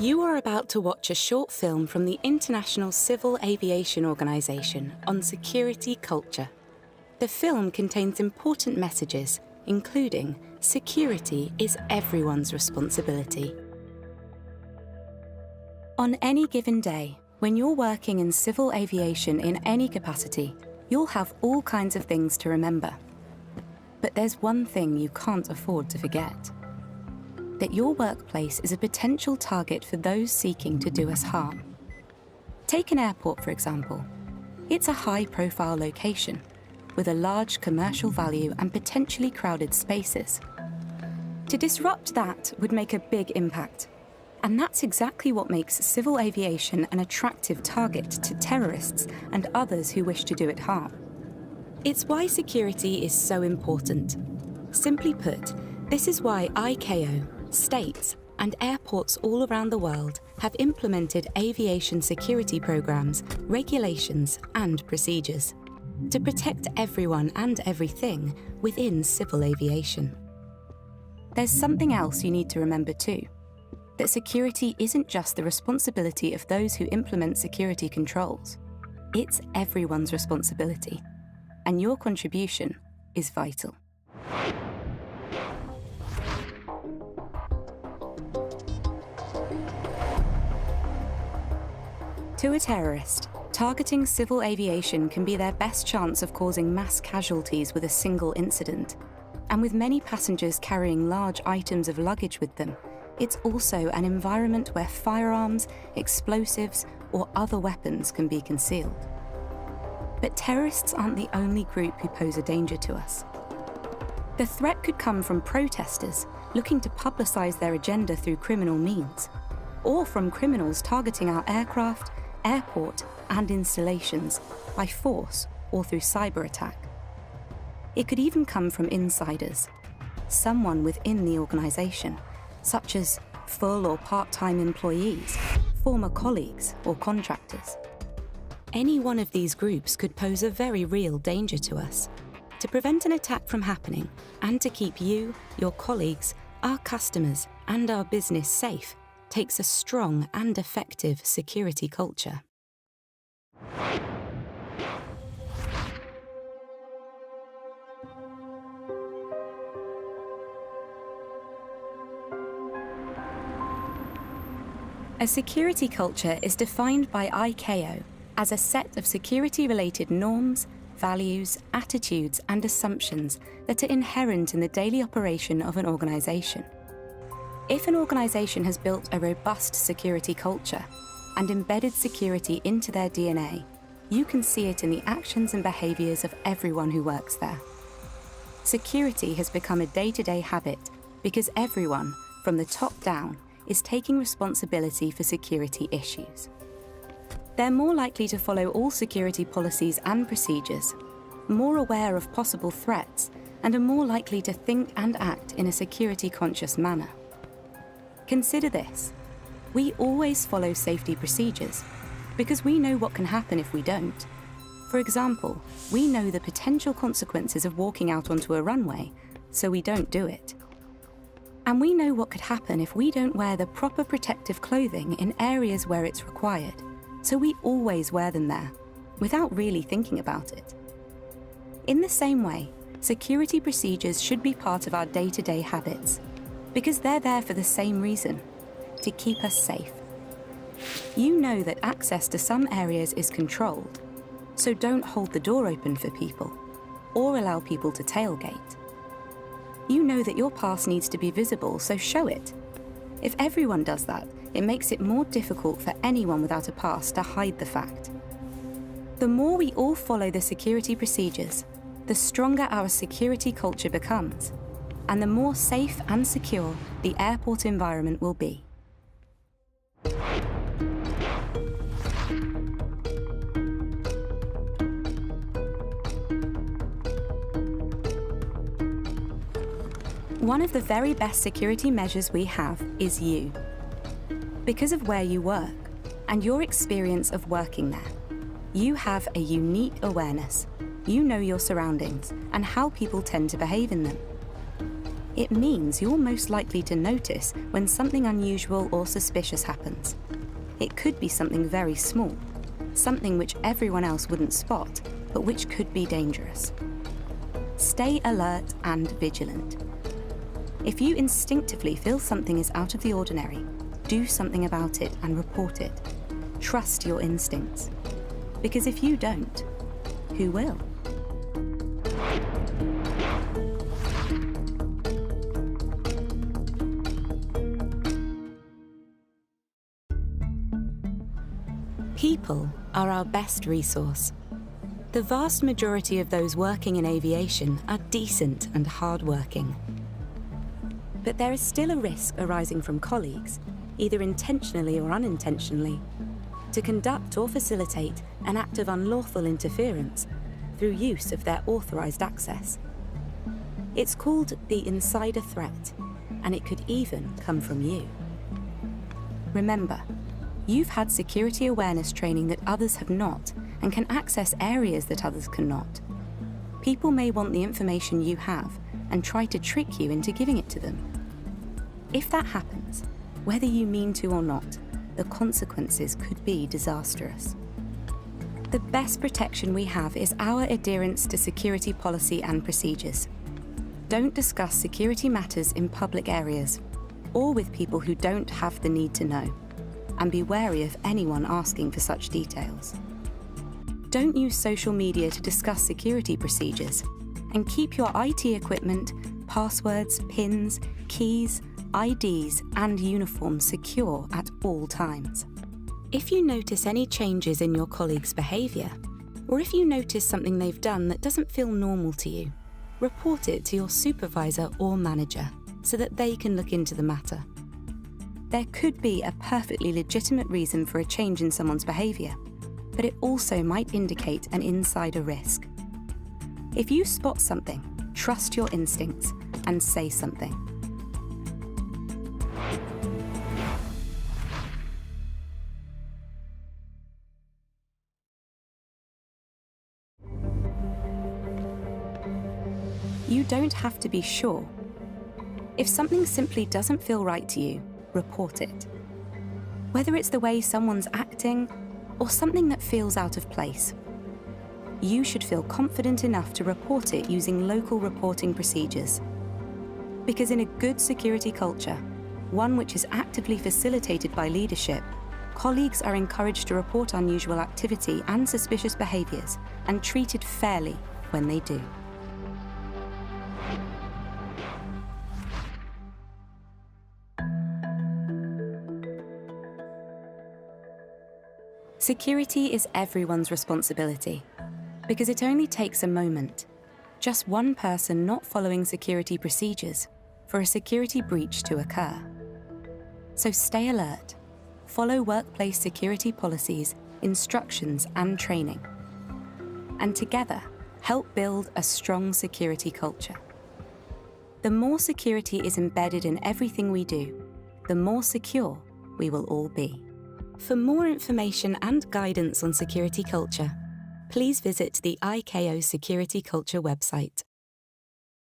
You are about to watch a short film from the International Civil Aviation Organization on security culture. The film contains important messages, including security is everyone's responsibility. On any given day, when you're working in civil aviation in any capacity, you'll have all kinds of things to remember. But there's one thing you can't afford to forget: that your workplace is a potential target for those seeking to do us harm. Take an airport, for example. It's a high-profile location with a large commercial value and potentially crowded spaces. To disrupt that would make a big impact. And that's exactly what makes civil aviation an attractive target to terrorists and others who wish to do it harm. It's why security is so important. Simply put, this is why ICAO, states, and airports all around the world have implemented aviation security programs, regulations, and procedures to protect everyone and everything within civil aviation. There's something else you need to remember too: that security isn't just the responsibility of those who implement security controls. It's everyone's responsibility, and your contribution is vital. To a terrorist, targeting civil aviation can be their best chance of causing mass casualties with a single incident. And with many passengers carrying large items of luggage with them, it's also an environment where firearms, explosives, or other weapons can be concealed. But terrorists aren't the only group who pose a danger to us. The threat could come from protesters looking to publicize their agenda through criminal means, or from criminals targeting our aircraft, airport, and installations by force or through cyber attack. It could even come from insiders, someone within the organization, such as full or part-time employees, former colleagues, or contractors. Any one of these groups could pose a very real danger to us. To prevent an attack from happening, and to keep you, your colleagues, our customers, and our business safe, takes a strong and effective security culture. A security culture is defined by ICAO as a set of security-related norms, values, attitudes, and assumptions that are inherent in the daily operation of an organization. If an organization has built a robust security culture and embedded security into their DNA, you can see it in the actions and behaviors of everyone who works there. Security has become a day-to-day habit because everyone, from the top down, is taking responsibility for security issues. They're more likely to follow all security policies and procedures, more aware of possible threats, and are more likely to think and act in a security-conscious manner. Consider this: we always follow safety procedures because we know what can happen if we don't. For example, we know the potential consequences of walking out onto a runway, so we don't do it. And we know what could happen if we don't wear the proper protective clothing in areas where it's required, so we always wear them there, without really thinking about it. In the same way, security procedures should be part of our day-to-day habits, because they're there for the same reason: to keep us safe. You know that access to some areas is controlled, so don't hold the door open for people, or allow people to tailgate. You know that your pass needs to be visible, so show it. If everyone does that, it makes it more difficult for anyone without a pass to hide the fact. The more we all follow the security procedures, the stronger our security culture becomes, and the more safe and secure the airport environment will be. One of the very best security measures we have is you. Because of where you work and your experience of working there, you have a unique awareness. You know your surroundings and how people tend to behave in them. It means you're most likely to notice when something unusual or suspicious happens. It could be something very small, something which everyone else wouldn't spot, but which could be dangerous. Stay alert and vigilant. If you instinctively feel something is out of the ordinary, do something about it and report it. Trust your instincts. Because if you don't, who will? People are our best resource. The vast majority of those working in aviation are decent and hard-working. But there is still a risk arising from colleagues, either intentionally or unintentionally, to conduct or facilitate an act of unlawful interference through use of their authorised access. It's called the insider threat, and it could even come from you. Remember, you've had security awareness training that others have not and can access areas that others cannot. People may want the information you have and try to trick you into giving it to them. If that happens, whether you mean to or not, the consequences could be disastrous. The best protection we have is our adherence to security policy and procedures. Don't discuss security matters in public areas or with people who don't have the need to know, and be wary of anyone asking for such details. Don't use social media to discuss security procedures, and keep your IT equipment, passwords, PINs, keys, IDs, and uniforms secure at all times. If you notice any changes in your colleagues' behaviour, or if you notice something they've done that doesn't feel normal to you, report it to your supervisor or manager so that they can look into the matter. There could be a perfectly legitimate reason for a change in someone's behaviour, but it also might indicate an insider risk. If you spot something, trust your instincts and say something. You don't have to be sure. If something simply doesn't feel right to you, report it. Whether it's the way someone's acting or something that feels out of place, you should feel confident enough to report it using local reporting procedures. Because in a good security culture, one which is actively facilitated by leadership, colleagues are encouraged to report unusual activity and suspicious behaviours and treated fairly when they do. Security is everyone's responsibility, because it only takes a moment, just one person not following security procedures, for a security breach to occur. So stay alert, follow workplace security policies, instructions, and training, and together help build a strong security culture. The more security is embedded in everything we do, the more secure we will all be. For more information and guidance on security culture, please visit the ICAO Security Culture website.